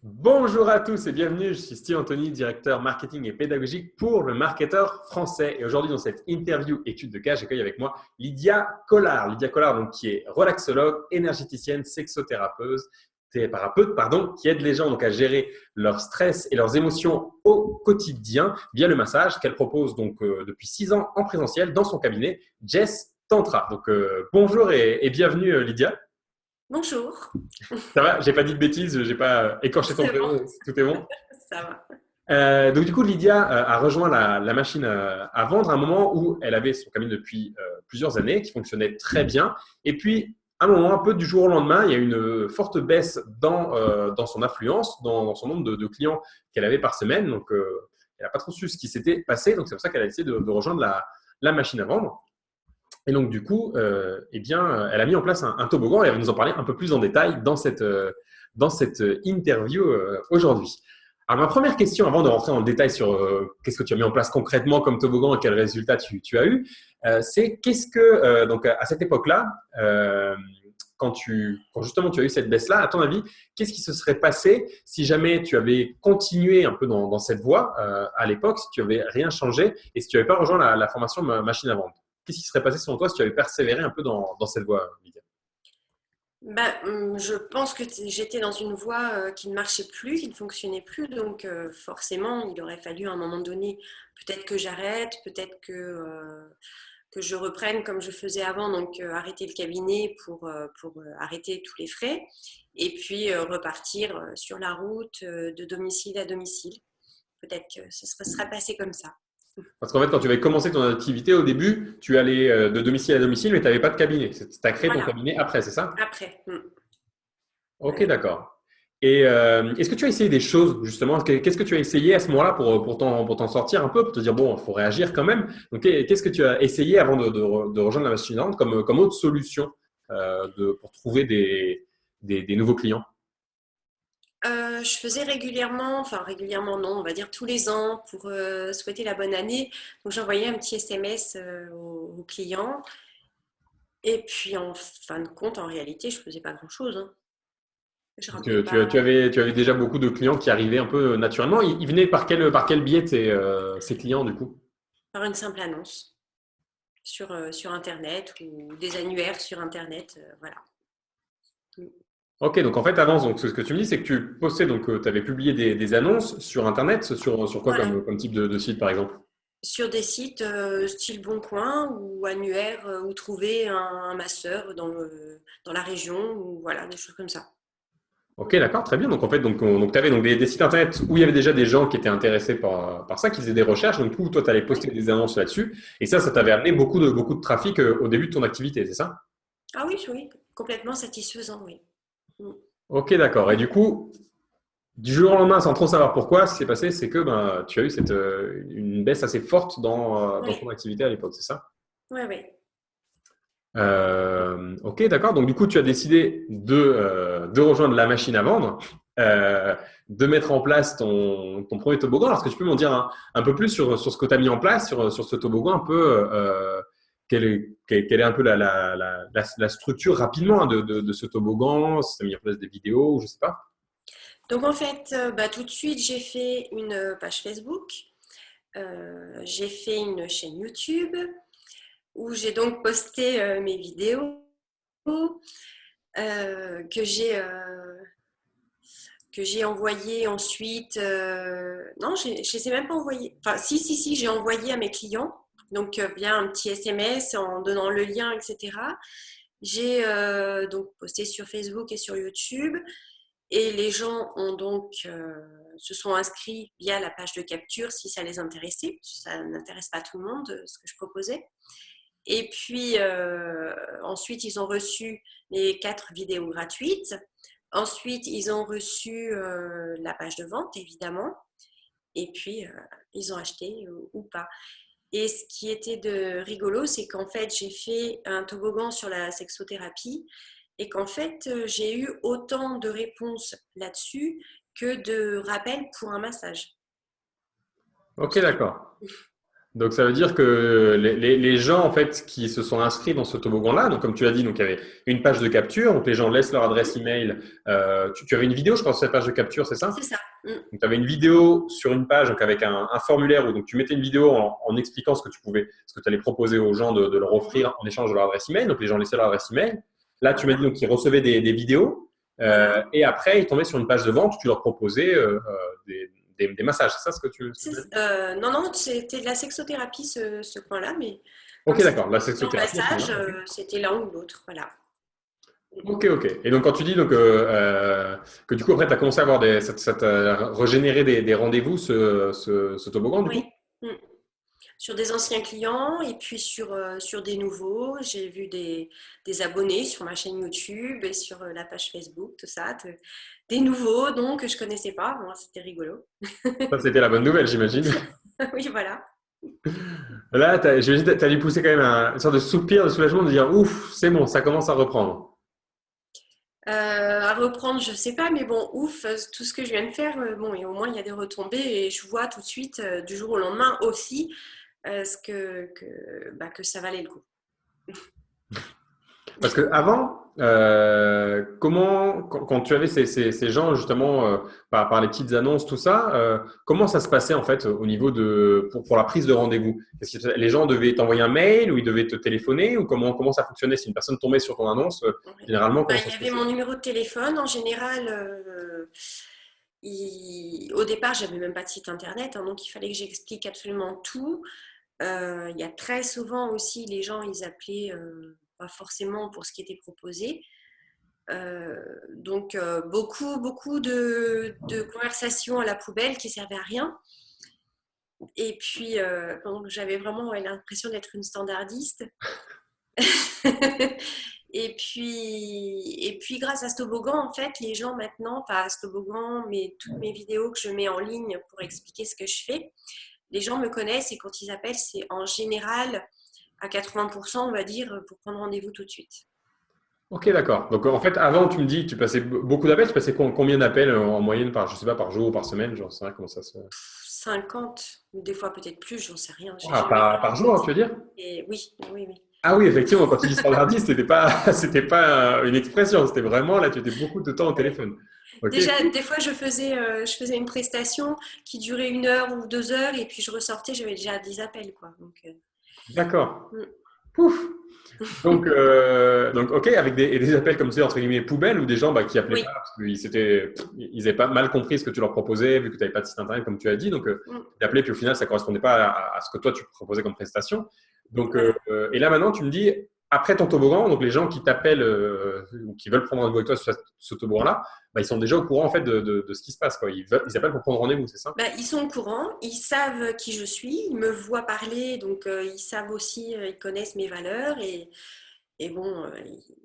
Bonjour à tous et bienvenue, je suis Steve Anthony, directeur marketing et pédagogique pour le marketeur français. Et aujourd'hui, dans cette interview étude de cas, j'accueille avec moi Lydia Collard. Lydia Collard, donc, qui est relaxologue, énergéticienne, thérapeute, qui aide les gens donc, à gérer leur stress et leurs émotions au quotidien via le massage qu'elle propose donc, depuis 6 ans en présentiel dans son cabinet Jess Tantra. Donc, bonjour et bienvenue Lydia. Bonjour, Ça va? J'ai pas dit de bêtises, j'ai pas écorché ton c'est bon, prénom, tout est bon? ça va. Donc du coup, Lydia a rejoint la machine à vendre à un moment où elle avait son cabinet depuis plusieurs années, qui fonctionnait très bien. Et puis, à un moment, un peu du jour au lendemain, il y a eu une forte baisse dans son affluence, dans son nombre de clients qu'elle avait par semaine. Donc, elle n'a pas trop su ce qui s'était passé. Donc, c'est pour ça qu'elle a décidé de rejoindre la machine à vendre. Et donc, du coup, elle a mis en place un toboggan et elle va nous en parler un peu plus en détail dans cette interview aujourd'hui. Alors, ma première question, avant de rentrer en détail sur qu'est-ce que tu as mis en place concrètement comme toboggan et quels résultats tu as eu, c'est qu'est-ce que, donc à cette époque-là, quand justement tu as eu cette baisse-là, à ton avis, qu'est-ce qui se serait passé si jamais tu avais continué un peu dans cette voie à l'époque, si tu n'avais rien changé et si tu n'avais pas rejoint la formation machine à vendre? Qu'est-ce qui serait passé selon toi si tu avais persévéré un peu dans cette voie, Lydia? Je pense que j'étais dans une voie qui ne marchait plus, qui ne fonctionnait plus, donc forcément, il aurait fallu à un moment donné, peut-être que j'arrête, peut-être que je reprenne comme je faisais avant, donc arrêter le cabinet pour arrêter tous les frais, et puis repartir sur la route de domicile à domicile. Peut-être que ce serait passé comme ça. Parce qu'en fait, quand tu avais commencé ton activité, au début, tu allais de domicile à domicile, mais tu n'avais pas de cabinet. Tu as créé ton Voilà, cabinet après, c'est ça? après. Ok, Ouais. d'accord. Et est-ce que tu as essayé des choses, justement? Qu'est-ce que tu as essayé à ce moment-là pour t'en sortir un peu, pour te dire, bon, il faut réagir quand même? Donc, qu'est-ce que tu as essayé avant de rejoindre la machine à vendre comme autre solution pour trouver des nouveaux clients? Je faisais régulièrement, enfin régulièrement non, on va dire tous les ans pour souhaiter la bonne année. Donc j'envoyais un petit SMS aux clients. Et puis en fin de compte, en réalité, je faisais pas grand-chose, hein. Je Parce rappelais que pas tu avais déjà beaucoup de clients qui arrivaient un peu naturellement. Ils venaient par quel biais ces clients, du coup? par une simple annonce sur Internet ou des annuaires sur Internet. Voilà. Ok, donc en fait, avant, donc, ce que tu me dis, c'est que tu postais, donc tu avais publié des annonces sur Internet, sur quoi Voilà. comme type de site, par exemple? Sur des sites style Boncoin ou annuaire où trouver un masseur dans la région ou voilà, des choses comme ça. Ok, d'accord, très bien. Donc en fait, tu avais donc des sites Internet où il y avait déjà des gens qui étaient intéressés par ça, qui faisaient des recherches. Donc, du coup, toi, tu allais Oui. poster des annonces là-dessus. Et ça t'avait amené beaucoup de trafic au début de ton activité, c'est ça? Ah oui, oui, complètement satisfaisant, oui. Mm. Ok, d'accord. Et du coup, du jour au lendemain, sans trop savoir pourquoi, ce qui s'est passé, c'est que ben, tu as eu une baisse assez forte dans ton Oui, activité à l'époque, c'est ça? oui, oui. Ok, d'accord. Donc, du coup, tu as décidé de rejoindre la machine à vendre, euh, de mettre en place ton premier toboggan. Alors, est-ce que tu peux m'en dire un peu plus sur ce que tu as mis en place, sur ce toboggan, un peu, quelle est un peu la structure rapidement hein, de ce toboggan, si tu as mis en place des vidéos, je ne sais pas. Donc en fait, tout de suite, j'ai fait une page Facebook, j'ai fait une chaîne YouTube où j'ai donc posté mes vidéos que j'ai envoyées ensuite. Non, je ne les ai même pas envoyées. Enfin, si, j'ai envoyé à mes clients, donc via un petit SMS en donnant le lien, etc. J'ai donc posté sur Facebook et sur YouTube. Et les gens ont donc se sont inscrits via la page de capture si ça les intéressait. Ça n'intéresse pas tout le monde ce que je proposais. Et puis ensuite, ils ont reçu les 4 vidéos gratuites. Ensuite, ils ont reçu la page de vente, évidemment. Et puis, ils ont acheté ou pas. Et ce qui était de rigolo, c'est qu'en fait, j'ai fait un toboggan sur la sexothérapie et qu'en fait, j'ai eu autant de réponses là-dessus que de rappels pour un massage. Ok, Ce qui est d'accord. Donc, ça veut dire que les gens en fait qui se sont inscrits dans ce toboggan-là, donc comme tu l'as dit, donc il y avait une page de capture, donc les gens laissent leur adresse email. Tu avais une vidéo, je crois, sur cette page de capture, c'est ça? C'est ça. Mm. Donc, tu avais une vidéo sur une page donc avec un formulaire où donc, tu mettais une vidéo en expliquant ce que tu allais proposer aux gens de leur Mhm. offrir en échange de leur adresse email. Donc, les gens laissaient leur adresse email. Là, tu m'as dit Voilà. donc, qu'ils recevaient des vidéos Voilà. et après, ils tombaient sur une page de vente où tu leur proposais des, des massages. C'est ça ce que tu m'as dit? Non, non, c'était de la sexothérapie, ce coin-là, mais comme Ok, c'était d'accord. La en sexothérapie à ce massage, moment-là. Ok. c'était l'un ou l'autre. Voilà. Ok, ok. Et donc, quand tu dis donc, que du coup, après, tu as commencé à avoir ça t'a régénéré des rendez-vous, ce toboggan, du Oui. coup? Mm. Sur des anciens clients et puis sur des nouveaux. J'ai vu des abonnés sur ma chaîne YouTube et sur la page Facebook, tout ça. Des nouveaux, donc, que je connaissais pas. Bon, c'était rigolo. Ça, c'était la bonne nouvelle, j'imagine. Oui, voilà. Là, j'imagine que tu as dû pousser quand même une sorte de soupir de soulagement de dire ouf, c'est bon, ça commence à reprendre. À reprendre, je sais pas, mais bon, ouf, tout ce que je viens de faire, bon, et au moins il y a des retombées et je vois tout de suite, du jour au lendemain aussi, bah, que ça valait le coup. Parce que avant, quand tu avais ces gens justement par les petites annonces, tout ça, comment ça se passait en fait au niveau pour la prise de rendez-vous? Est-ce que les gens devaient t'envoyer un mail ou ils devaient te téléphoner ou comment ça fonctionnait? Si une personne tombait sur ton annonce, Ouais. généralement, Bah, comment ça il y se avait passait? mon numéro de téléphone. En général, au départ, j'avais même pas de site internet, hein, donc il fallait que j'explique absolument tout. Il y a très souvent aussi, les gens, ils appelaient pas forcément pour ce qui était proposé. Donc, beaucoup, beaucoup de conversations à la poubelle qui servaient à rien. Et puis, donc, j'avais vraiment ouais, l'impression d'être une standardiste. Et puis, grâce à ce toboggan, en fait, les gens maintenant, pas à ce toboggan, mais toutes mes vidéos que je mets en ligne pour expliquer ce que je fais, les gens me connaissent et quand ils appellent, c'est en général à 80%, on va dire, pour prendre rendez-vous tout de suite. Ok, d'accord. Donc en fait, avant, tu me dis, tu passais beaucoup d'appels. Tu passais combien d'appels en moyenne par, je sais pas, par jour ou par semaine? Genre, c'est vrai comment ça se. 50, des fois peut-être plus, j'en sais rien, j'ai Ah, jamais par vraiment jour, tu compté. veux dire? Et oui, oui, oui. Ah oui, effectivement, quand tu dis standardiste, c'était pas une expression, c'était vraiment là, tu étais beaucoup de temps au Oui. téléphone. Ok, Déjà, des fois, je faisais une prestation qui durait 1 heure ou 2 heures, et puis je ressortais, j'avais déjà 10 appels, quoi. Donc, d'accord. mm. Pouf. Donc, ok, avec des appels comme ça, entre guillemets, poubelles, ou des gens bah, qui appelaient Oui. pas parce ils avaient pas mal compris ce que tu leur proposais, vu que tu n'avais pas de site internet, comme tu as dit. Donc, Mm. ils appelaient, puis au final, ça correspondait pas à ce que toi, tu proposais comme prestation. Donc, Voilà. et là, maintenant, tu me dis, après ton toboggan, donc les gens qui t'appellent ou qui veulent prendre rendez-vous avec toi sur ce toboggan-là, bah, ils sont déjà au courant en fait de ce qui se passe. Quoi. Ils appellent pour prendre rendez-vous, c'est ça? Bah, ils sont au courant, ils savent qui je suis, ils me voient parler, donc ils savent aussi, ils connaissent mes valeurs et bon,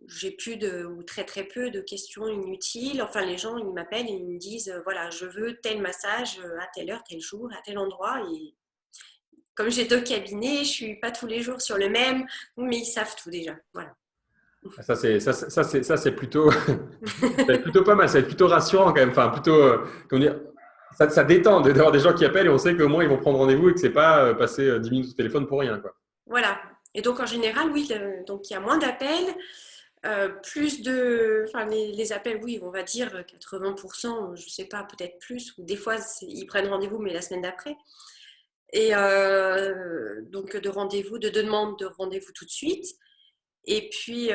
j'ai plus ou très très peu de questions inutiles. Enfin, les gens, ils m'appellent et ils me disent, voilà, je veux tel massage à telle heure, tel jour, à tel endroit. Et comme j'ai 2 cabinets, je suis pas tous les jours sur le même, mais ils savent tout déjà. Voilà. Ça, c'est plutôt, ça va être plutôt pas mal, ça va être plutôt rassurant quand même. Enfin, plutôt, comment dire, ça détend d'avoir des gens qui appellent et on sait qu'au moins ils vont prendre rendez-vous et que c'est pas passer 10 minutes au téléphone pour rien, quoi. Voilà. Et donc en général, oui, donc il y a moins d'appels, enfin les appels, oui, on va dire 80%, je sais pas, peut-être plus, ou des fois ils prennent rendez-vous mais la semaine d'après. Et donc de rendez-vous, de demande de rendez-vous tout de suite. Et puis,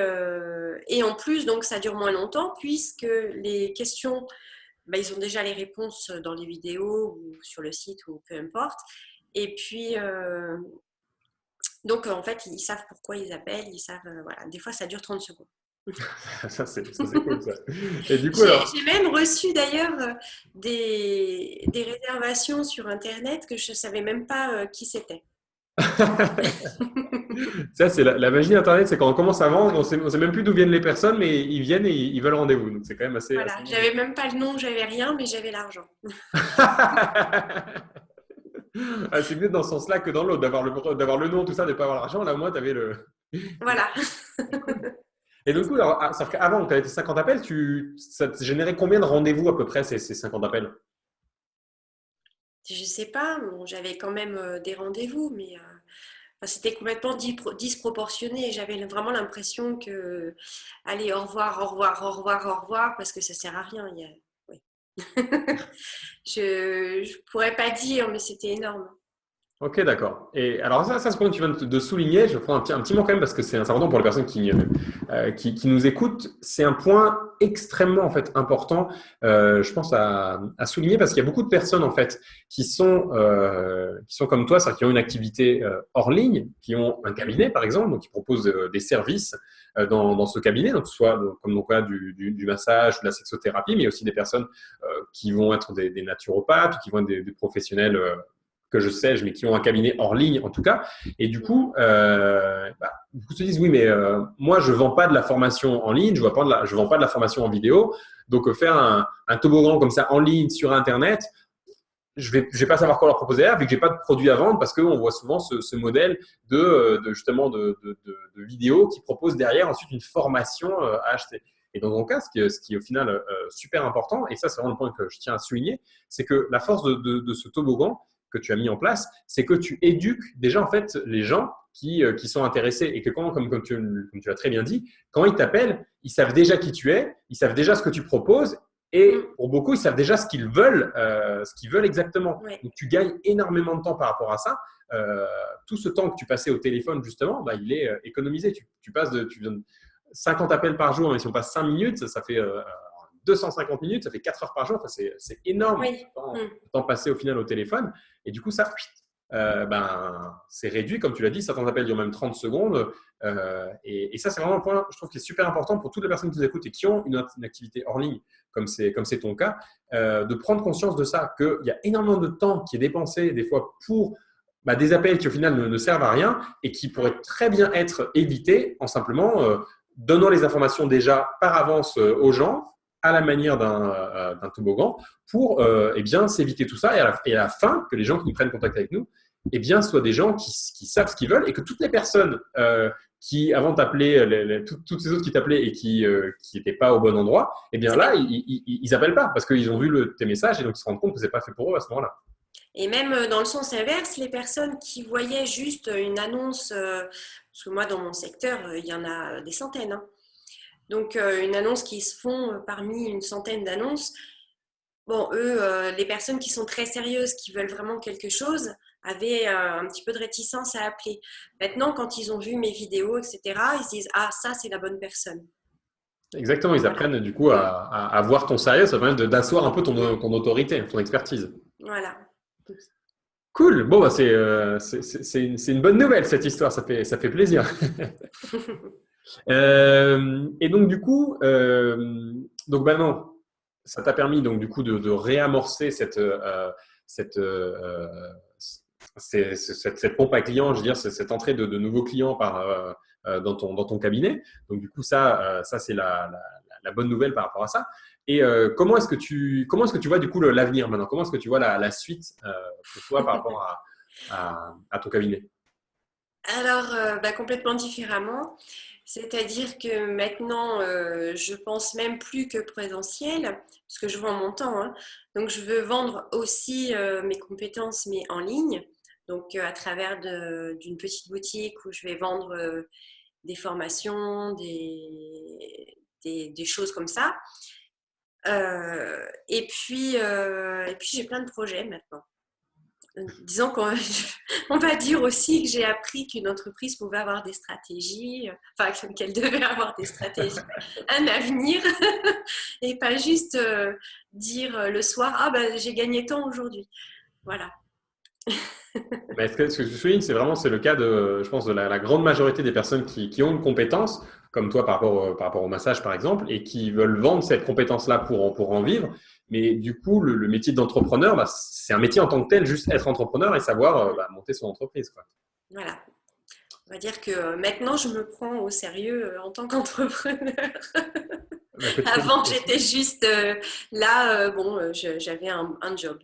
et en plus, donc ça dure moins longtemps puisque les questions, bah, ils ont déjà les réponses dans les vidéos ou sur le site ou peu importe. Et puis, donc en fait, ils savent pourquoi ils appellent, ils savent, voilà. Des fois, ça dure 30 secondes. Ça, c'est cool, ça. Et du coup, J'ai alors, j'ai même reçu d'ailleurs des réservations sur Internet que je ne savais même pas qui c'était. ça, c'est la magie d'Internet, c'est quand on commence à vendre, on sait même plus d'où viennent les personnes, mais ils viennent et ils veulent rendez-vous. Donc, c'est quand même assez Voilà, magique. j'avais même pas le nom, j'avais rien, mais j'avais l'argent. Ah, c'est mieux dans ce sens-là que dans l'autre, d'avoir le nom, tout ça, de ne pas avoir l'argent. Là, au moins, tu avais le. Voilà. Cool. Et du coup, alors, c'est-à-dire qu'avant, tu avais tes 50 appels, ça te générait combien de rendez-vous à peu près ces 50 appels? Je sais pas, bon, j'avais quand même des rendez-vous, mais enfin, c'était complètement disproportionné. J'avais vraiment l'impression que, allez, au revoir, au revoir, au revoir, au revoir, parce que ça sert à rien. Oui. Je pourrais pas dire, mais c'était énorme. Ok, d'accord. Et alors ça, ce point que tu viens de souligner, je prends un petit mot quand même parce que c'est important pour les personnes qui nous écoutent. C'est un point extrêmement en fait important, je pense à souligner parce qu'il y a beaucoup de personnes en fait qui sont comme toi, c'est-à-dire qui ont une activité hors ligne, qui ont un cabinet par exemple, donc qui proposent des services dans ce cabinet, donc soit comme dans le cas du massage ou de la sexothérapie, mais aussi des personnes qui vont être des naturopathes, ou qui vont être des professionnels que je sais, mais qui ont un cabinet hors ligne en tout cas. Et du coup, beaucoup se disent, oui, mais moi, je ne vends pas de la formation en ligne, je ne vends pas de la formation en vidéo. Donc, faire un toboggan comme ça en ligne sur Internet, je vais pas savoir quoi leur proposer là, vu que j'ai pas de produit à vendre, parce qu'on voit souvent ce modèle justement de vidéo qui propose derrière ensuite une formation à acheter. Et dans mon cas, ce qui est au final super important, et ça c'est vraiment le point que je tiens à souligner, c'est que la force de ce toboggan que tu as mis en place, c'est que tu éduques déjà en fait les gens qui sont intéressés et que comme tu as très bien dit, quand ils t'appellent, ils savent déjà qui tu es, ils savent déjà ce que tu proposes et Mm. pour beaucoup, ils savent déjà ce qu'ils veulent exactement. Ouais. Donc, tu gagnes énormément de temps par rapport à ça. Tout ce temps que tu passais au téléphone, justement, il est économisé. Tu donnes 50 appels par jour, mais si on passe 5 minutes, ça fait 250 minutes, ça fait 4 heures par jour. Enfin, c'est énorme Oui. Mm. de temps passé au final au téléphone. Et du coup, ça, c'est réduit, comme tu l'as dit, certains appels durent même 30 secondes. Et ça, c'est vraiment un point, je trouve, qui est super important pour toutes les personnes qui nous écoutent et qui ont une activité hors ligne, comme c'est ton cas, de prendre conscience de ça, qu'il y a énormément de temps qui est dépensé des fois pour des appels qui au final ne servent à rien et qui pourraient très bien être évités en simplement donnant les informations déjà par avance aux gens à la manière d'un toboggan pour eh bien s'éviter tout ça et à la fin que les gens qui prennent contact avec nous eh bien soient des gens qui savent ce qu'ils veulent et que toutes les personnes qui avant t'appelaient, toutes ces autres qui t'appelaient et qui n'étaient pas au bon endroit, eh bien C'est là, bien. ils appellent pas parce qu'ils ont vu tes messages et donc ils se rendent compte que c'est pas fait pour eux à ce moment-là. Et même dans le sens inverse, les personnes qui voyaient juste une annonce, parce que moi dans mon secteur, il y en a des centaines, hein. Donc une annonce qui se font parmi une centaine d'annonces. Bon, eux, les personnes qui sont très sérieuses, qui veulent vraiment quelque chose, avaient un petit peu de réticence à appeler. Maintenant, quand ils ont vu mes vidéos, etc., ils se disent, ah, ça, c'est la bonne personne. Exactement, ils Voilà. apprennent du coup Mm. à voir ton sérieux, ça permet d'asseoir un peu Mm. ton autorité, ton expertise. Voilà. Cool, bon, c'est une bonne nouvelle cette histoire, ça fait plaisir. Et donc du coup, donc maintenant, ça t'a permis donc du coup de réamorcer cette, cette pompe à clients, je veux dire, cette entrée de nouveaux clients dans ton cabinet. Donc du coup, ça c'est la bonne nouvelle par rapport à ça. Et comment est-ce que tu vois du coup l'avenir maintenant? Comment est-ce que tu vois la suite pour toi par rapport à ton cabinet? Alors, complètement différemment. C'est-à-dire que maintenant, je pense même plus que présentiel, parce que je vends mon temps, hein. Donc, je veux vendre aussi mes compétences, mais en ligne. Donc, à travers d'une petite boutique où je vais vendre des formations, des choses comme ça. Et puis j'ai plein de projets maintenant. Disons qu'on on va dire aussi que j'ai appris qu'une entreprise pouvait avoir des stratégies, enfin qu'elle devait avoir des stratégies, un avenir, et pas juste dire le soir, ah ben j'ai gagné tant aujourd'hui. Voilà. Mais ce que tu soulignes, c'est le cas je pense, de la grande majorité des personnes qui ont une compétence, comme toi par rapport au massage par exemple, et qui veulent vendre cette compétence-là pour en vivre. Mais du coup, le métier d'entrepreneur, c'est un métier en tant que tel, juste être entrepreneur et savoir monter son entreprise, quoi. Voilà. On va dire que maintenant je me prends au sérieux en tant qu'entrepreneur. Petite Avant félicitations. j'étais juste là, bon, j'avais un job.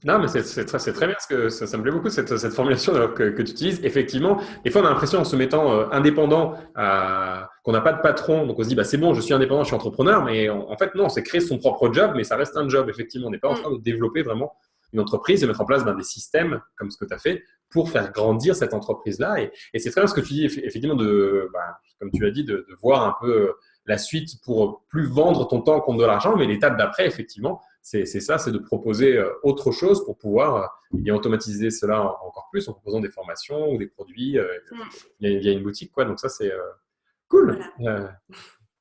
Non, mais c'est très bien parce que ça me plaît beaucoup cette formulation que tu utilises. Effectivement, des fois on a l'impression en se mettant indépendant qu'on n'a pas de patron. Donc, on se dit, bah, c'est bon, je suis indépendant, je suis entrepreneur. Mais en fait, non, c'est créer son propre job, mais ça reste un job. Effectivement, on n'est pas en train de développer vraiment une entreprise et mettre en place des systèmes comme ce que tu as fait pour faire grandir cette entreprise-là. Et c'est très bien ce que tu dis, effectivement, comme tu as dit, de voir un peu la suite pour plus vendre ton temps contre de l'argent. Mais l'étape d'après, effectivement, c'est ça, c'est de proposer autre chose pour pouvoir automatiser cela encore plus en proposant des formations ou des produits via une boutique, quoi. Donc ça, c'est cool. Voilà.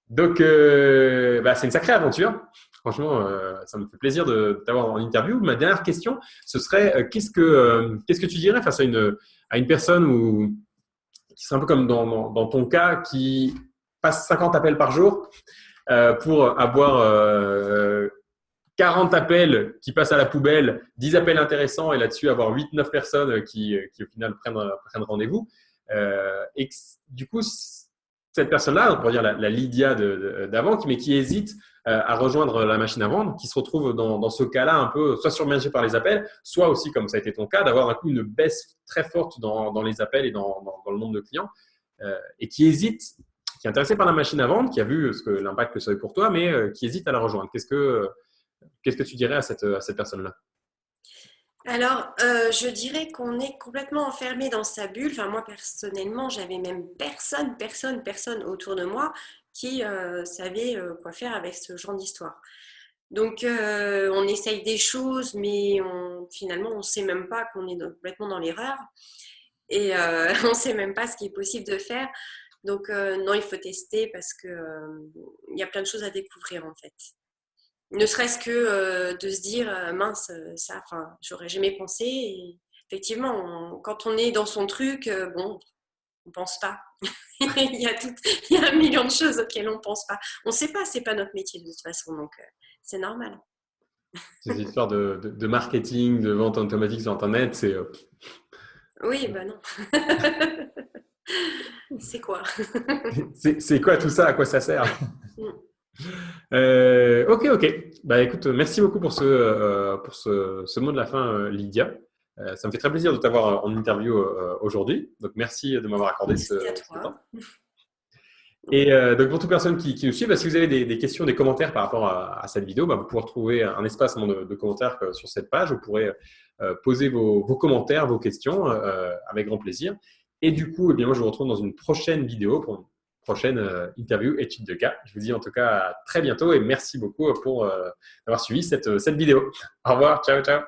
Donc, c'est une sacrée aventure. Franchement, ça me fait plaisir de t'avoir en interview. Ma dernière question, ce serait qu'est-ce que tu dirais face à une personne qui serait un peu comme dans ton cas, qui passe 50 appels par jour pour avoir 40 appels qui passent à la poubelle, 10 appels intéressants et là-dessus avoir 8-9 personnes qui au final prennent rendez-vous. Et du coup, cette personne-là, on pourrait dire la Lydia d'avant, mais qui hésite à rejoindre la machine à vendre, qui se retrouve dans ce cas-là un peu soit submergé par les appels, soit aussi, comme ça a été ton cas, d'avoir un coup une baisse très forte dans les appels et dans le nombre de clients, et qui hésite, qui est intéressé par la machine à vendre, qui a vu l'impact que ça a eu pour toi, mais qui hésite à la rejoindre. Qu'est-ce que tu dirais à cette personne-là? Alors, je dirais qu'on est complètement enfermé dans sa bulle. Enfin, moi, personnellement, j'avais même personne autour de moi qui savait quoi faire avec ce genre d'histoire. Donc, on essaye des choses, mais finalement, on ne sait même pas qu'on est complètement dans l'erreur. Et on ne sait même pas ce qui est possible de faire. Donc, non, il faut tester parce qu'il y a plein de choses à découvrir, en fait. Ne serait-ce que de se dire, mince, ça, enfin, j'aurais jamais pensé. Et effectivement, quand on est dans son truc, bon, on pense pas. il y a un million de choses auxquelles on pense pas. On sait pas, c'est pas notre métier de toute façon, donc c'est normal. Ces histoires de marketing, de vente automatique sur Internet, c'est… Oui, ben non. C'est quoi? c'est quoi tout ça? À quoi ça sert? Ok. Bah, écoute, merci beaucoup pour ce mot de la fin, Lydia. Ça me fait très plaisir de t'avoir en interview aujourd'hui. Donc, merci de m'avoir accordé Merci à ce toi. temps. Et donc, pour toute personne qui nous suit, si vous avez des questions, des commentaires par rapport à cette vidéo, vous pourrez trouver un espace de commentaires sur cette page. Vous pourrez poser vos commentaires, vos questions avec grand plaisir. Et du coup, moi, je vous retrouve dans une prochaine vidéo pour une prochaine interview, étude de cas. Je vous dis en tout cas à très bientôt et merci beaucoup pour avoir suivi cette vidéo. Au revoir, ciao.